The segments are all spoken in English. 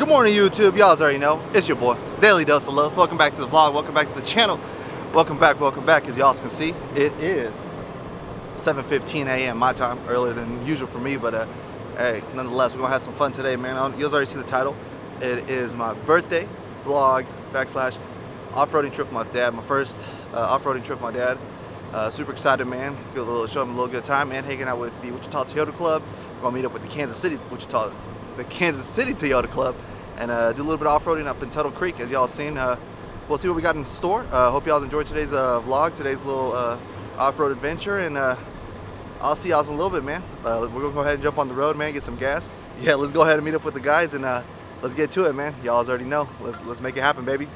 Good morning, YouTube. Y'all already know it's your boy Daily Dose of Love. So welcome back to the vlog. Welcome back to the channel. Welcome back. As y'all can see, it is 7:15 a.m. my time, earlier than usual for me. But hey, nonetheless, we're gonna have some fun today, man. You guys already see the title. It is my birthday vlog / off-roading trip with my dad. My first off-roading trip with my dad. Super excited, man. Show him a little good time, man. Hanging out with the Wichita Toyota Club. We're gonna meet up with the Kansas City Toyota Club and do a little bit of off-roading up in Tuttle Creek, as y'all seen. We'll see what we got in store. Hope y'all enjoyed today's vlog, today's little off-road adventure, and I'll see y'all in a little bit, man. We're gonna go ahead and jump on the road, man, get some gas. Yeah, let's go ahead and meet up with the guys, and let's get to it, man. Y'all already know. Let's make it happen, baby.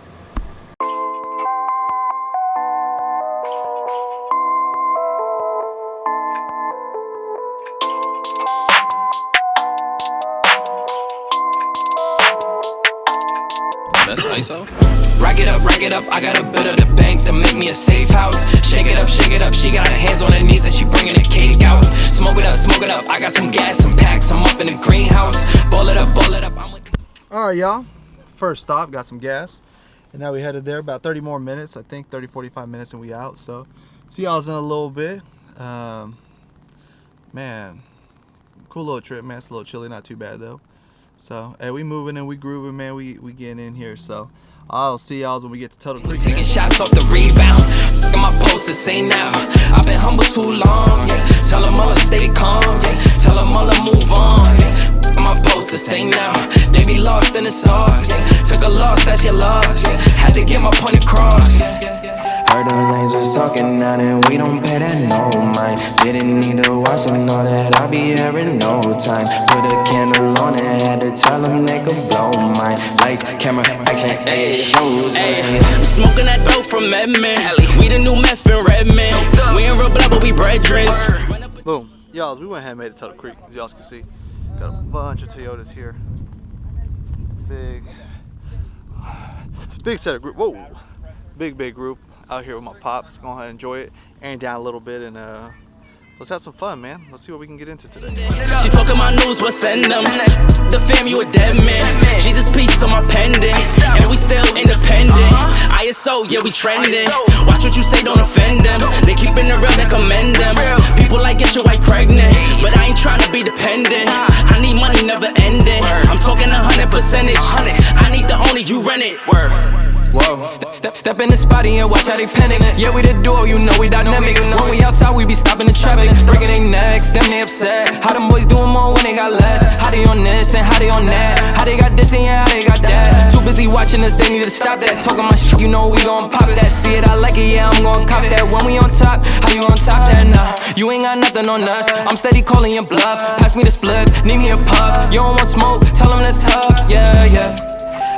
That's ISO. Rack it up, I got a bit of the bank to make me a safe house. Shake it up, she got her hands on her knees and she bringing the cake out. Smoke it up, I got some gas, some packs, I'm up in the greenhouse. Ball it up, I'm with the... Alright, y'all, first stop, got some gas, and now we headed there, about 30 more minutes, I think 30-45 minutes, and we out. So see y'all's in a little bit. Man, cool little trip, man. It's a little chilly, not too bad though. So, hey, we moving and we grooving, man. We getting in here. So, I'll see y'all when we get to Tuttle Creek. Taking shots off the rebound. Look at my post to say now. I've been humble too long. Yeah. Tell them all to stay calm. Yeah. Tell them all to move on. Yeah. Look at my post to say now. They be lost in the sauce. Yeah. Took a loss, that's your loss. Yeah. Had to get my point across. Yeah. Heard them lasers talking out and we don't pay that no mind. Didn't need to watch them know that I'll be here in no time. Put a candle on and had to tell them they could blow mine. Lights, camera, action, it shows me. I'm smoking that dope from Edmond. We the new meth in Redmond. We ain't real blood but we brethren. Boom. Y'all, we went ahead and made it to Tuttle Creek, as y'all can see. Got a bunch of Toyotas here. Big set of group. Whoa. Big group. Out here with my pops. Go ahead and enjoy it, airing down a little bit, and let's have some fun, man. Let's see what we can get into today. She talking my news, what's send them? The fam, you a dead man. Jesus peace on my pendant, and we still independent. ISO, yeah, we trending. Watch what you say, don't offend them. They keeping it real, they commend them. People like get your wife pregnant, but I ain't trying to be dependent. I need money, never ending. I'm talking 100%. I need the owner, you rent it. Whoa, step in the spotty and watch how they panic. Yeah, we the duo, you know we dynamic. When we outside, we be stopping the traffic. Breaking their necks, them they upset. How them boys doing more when they got less? How they on this and how they on that? How they got this and yeah, how they got that? Too busy watching us, they need to stop that. Talking my shit, you know we gon' pop that. See it, I like it, yeah, I'm gon' cop that. When we on top, how you gon' top that? Nah, you ain't got nothing on us. I'm steady calling your bluff. Pass me the split, need me a puff. You don't want smoke, tell them that's tough. Yeah.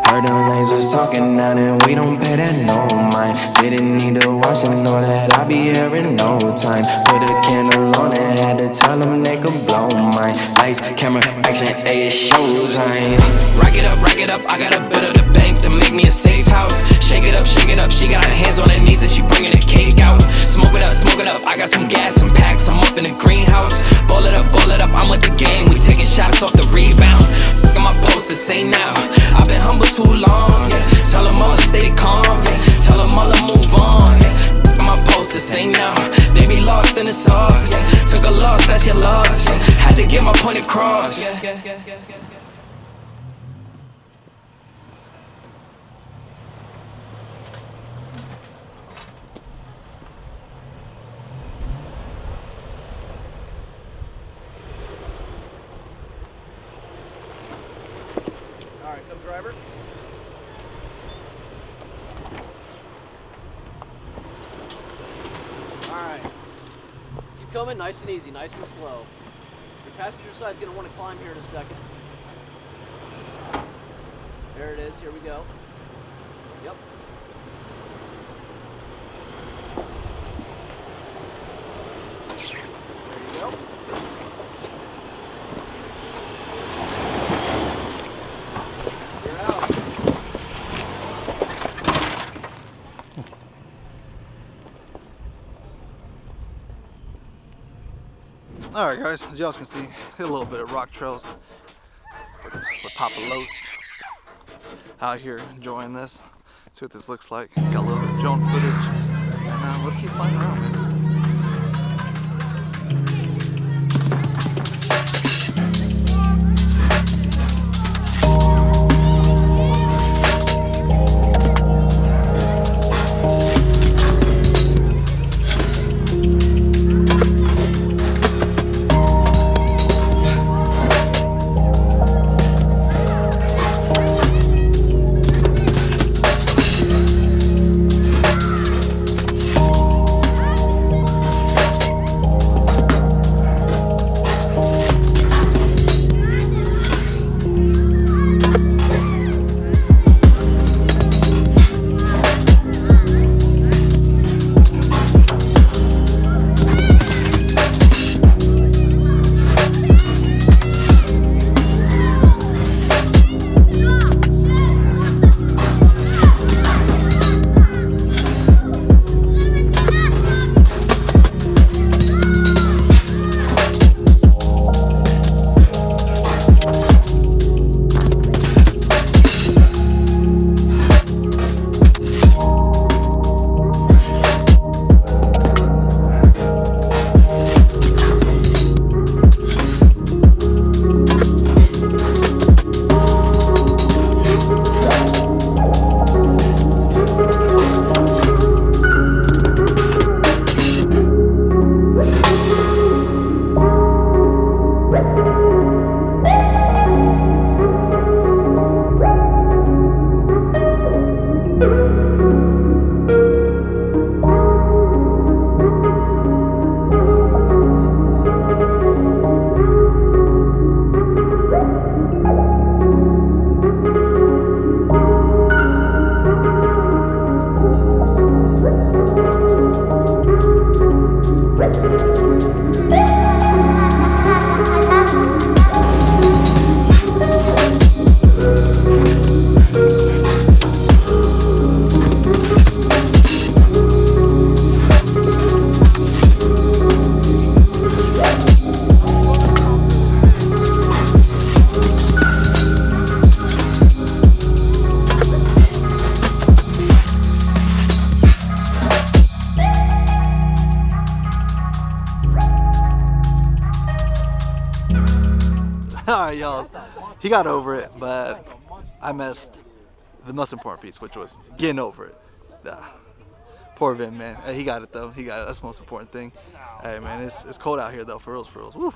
Heard them lasers talking out and we don't pay that no mind. Didn't need to watch them know that I'll be here in no time. Put a candle on and had to tell them they could blow mine. Lights, camera, action, it shows I Rack it up, I got a bit of the bank to make me a safe house. Shake it up, she got her hands on her knees and she bringing the cake out. Smoke it up, I got some gas, some packs, I'm up in the greenhouse. Ball it up, I'm with the gang, we taking shots off the rebound. Look at my post to say now. I've been humble too long, yeah. Tell them all to stay calm, yeah. Tell them all to move on, yeah. Look at my post to say now. They be lost in the sauce, yeah. Took a loss, that's your loss, yeah. Had to get my point across, yeah. Alright, come driver. Alright. Keep coming nice and easy, nice and slow. Your passenger side's going to want to climb here in a second. There it is, here we go. Yep. There you go. You're out. Alright guys, as y'all can see, hit a little bit of rock trails with Papa Los. out here enjoying this. See what this looks like. Got a little bit of drone footage. And let's keep flying around, man. Alright, y'all. He got over it, but I missed the most important piece, which was getting over it. Poor Vin, man. Hey, he got it, though. He got it. That's the most important thing. Hey, man, it's cold out here, though. For reals, for reals. Woo.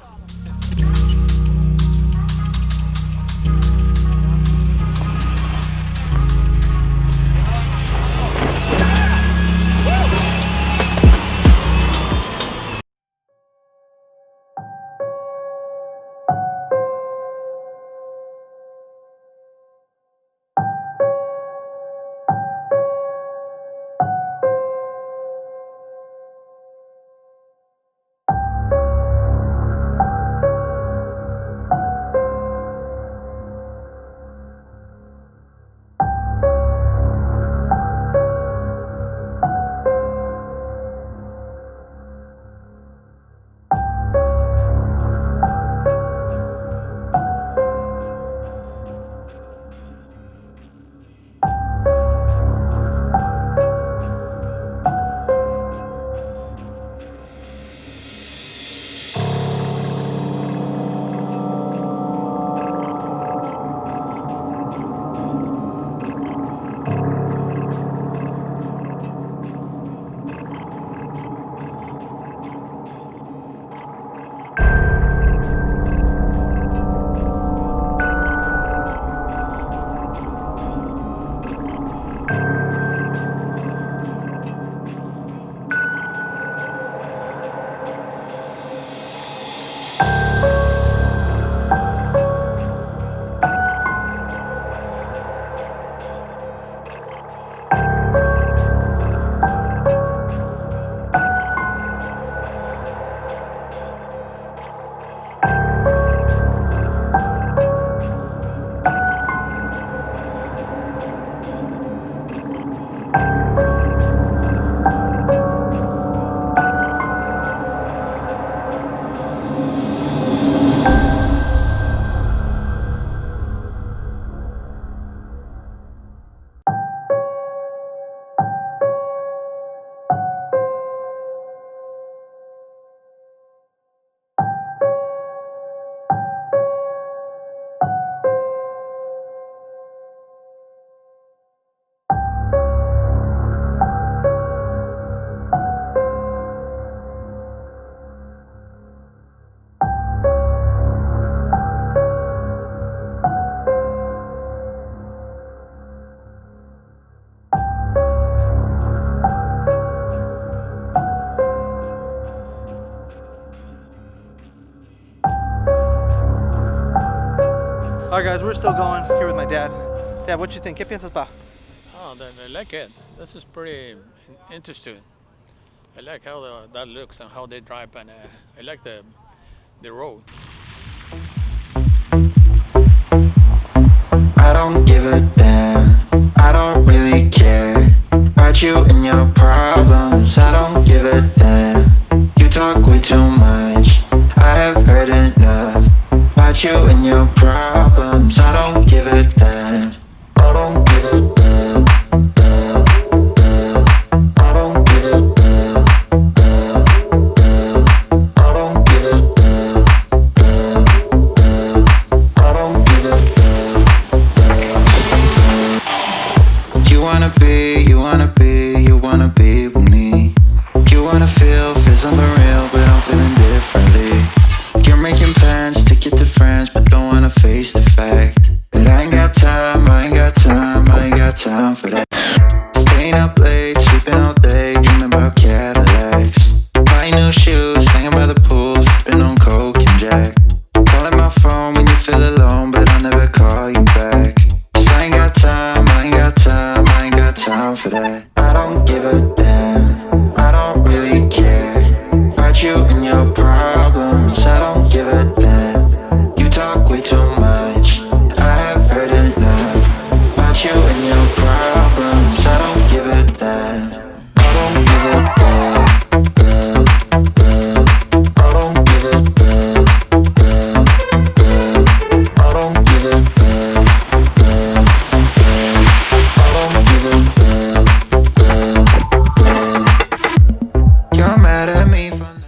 Alright guys, we're still going here with my dad. Dad, what you think? ¿Qué piensas, pa? Oh, I like it. This is pretty interesting. I like how that looks and how they drive, and I like the road. I don't give a damn, I don't really care about you and your problems. I don't give a damn, you talk way too much. I have heard enough about you and your problems. I don't give a damn, I don't give a damn, damn, damn. I don't give a damn, damn, damn. I don't give a damn, damn, damn. I don't give a damn, damn, damn. You wanna be with me. You wanna feel something real, but I'm feeling differently. You're making plans to get to friends, but don't wanna face the fact that I ain't got time, I ain't got time, I ain't got time for that. Staying up late, sleeping all day, dreaming about Cadillacs. Buying new shoes, hanging by the pool, sipping on Coke and Jack. Calling my phone when you feel alone, but I'll never call you back. 'Cause I ain't got time, I ain't got time, I ain't got time for that. I don't give a damn, I don't really care about you and your problems. I don't give a damn, you talk way too much. I have heard enough about you and your problems. I don't give a damn, I don't give a damn, damn, damn. I don't give a damn, damn, damn. I don't give a damn, damn, damn. I don't give a damn, damn, damn. You're mad at me for not.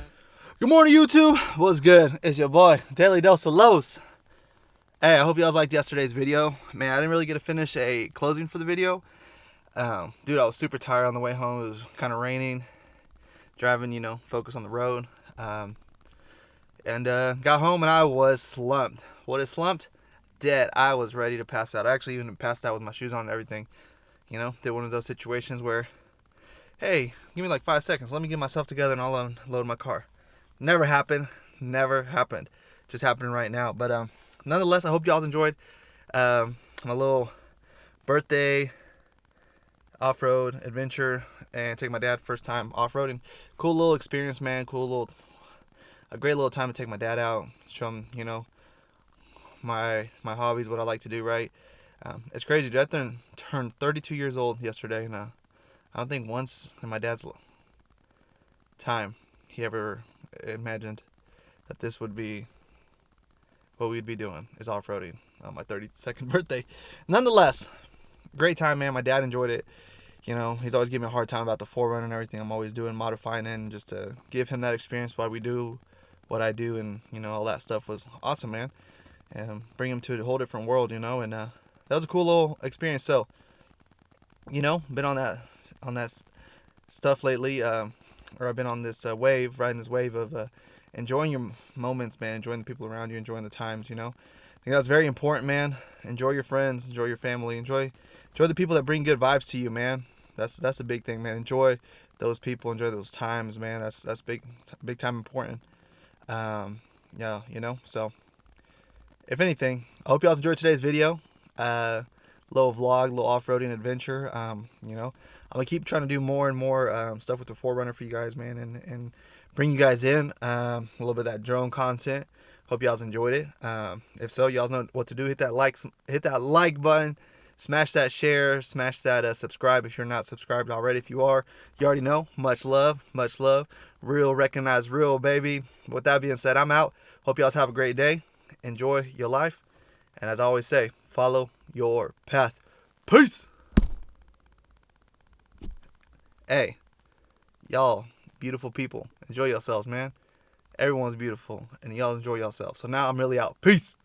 Good morning, YouTube. What's good? It's your boy, Daily Dose of Los. Hey, I hope you guys liked yesterday's video. Man, I didn't really get to finish a closing for the video. Dude, I was super tired on the way home. It was kind of raining. Driving, focus on the road. And got home and I was slumped. What is slumped? Dead. I was ready to pass out. I actually even passed out with my shoes on and everything. Did one of those situations where, hey, give me like 5 seconds. Let me get myself together and I'll unload my car. Never happened. Never happened. Just happening right now. But nonetheless, I hope y'all enjoyed my little birthday off-road adventure and take my dad first time off-roading. Cool little experience, man. A great little time to take my dad out, show him, my hobbies, what I like to do, right? It's crazy, dude. I turned 32 years old yesterday, and I don't think once in my dad's time he ever imagined that this would be what we'd be doing, is off-roading on my 32nd birthday. Nonetheless, great time, man. My dad enjoyed it. He's always giving me a hard time about the 4Runner and everything I'm always doing, modifying it, and just to give him that experience while we do what I do, and all that stuff was awesome, man. And bring him to a whole different world, and that was a cool little experience. So, been on that stuff lately, or I've been on this riding this wave of enjoying your moments, man, enjoying the people around you, enjoying the times, I think that's very important, man. Enjoy your friends, enjoy your family, enjoy the people that bring good vibes to you, man. That's a big thing, man. Enjoy those people, enjoy those times, man. That's big time important. Yeah, so if anything, I hope you guys enjoyed today's video. Little vlog, little off-roading adventure. I'm gonna keep trying to do more and more stuff with the 4Runner for you guys, man, and bring you guys in a little bit of that drone content. Hope you guys enjoyed it. If so, you guys know what to do. Hit that like button, smash that share, smash that subscribe if you're not subscribed already. If you are, you already know. Much love, much love. Real recognize real, baby. With that being said, I'm out. Hope you guys have a great day. Enjoy your life, and as I always say, follow your path. Peace. Hey, y'all beautiful people, enjoy yourselves, man. Everyone's beautiful, and y'all enjoy yourselves. So now I'm really out. Peace.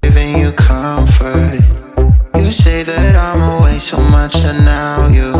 Giving you comfort. You say that I'm away so much, and now you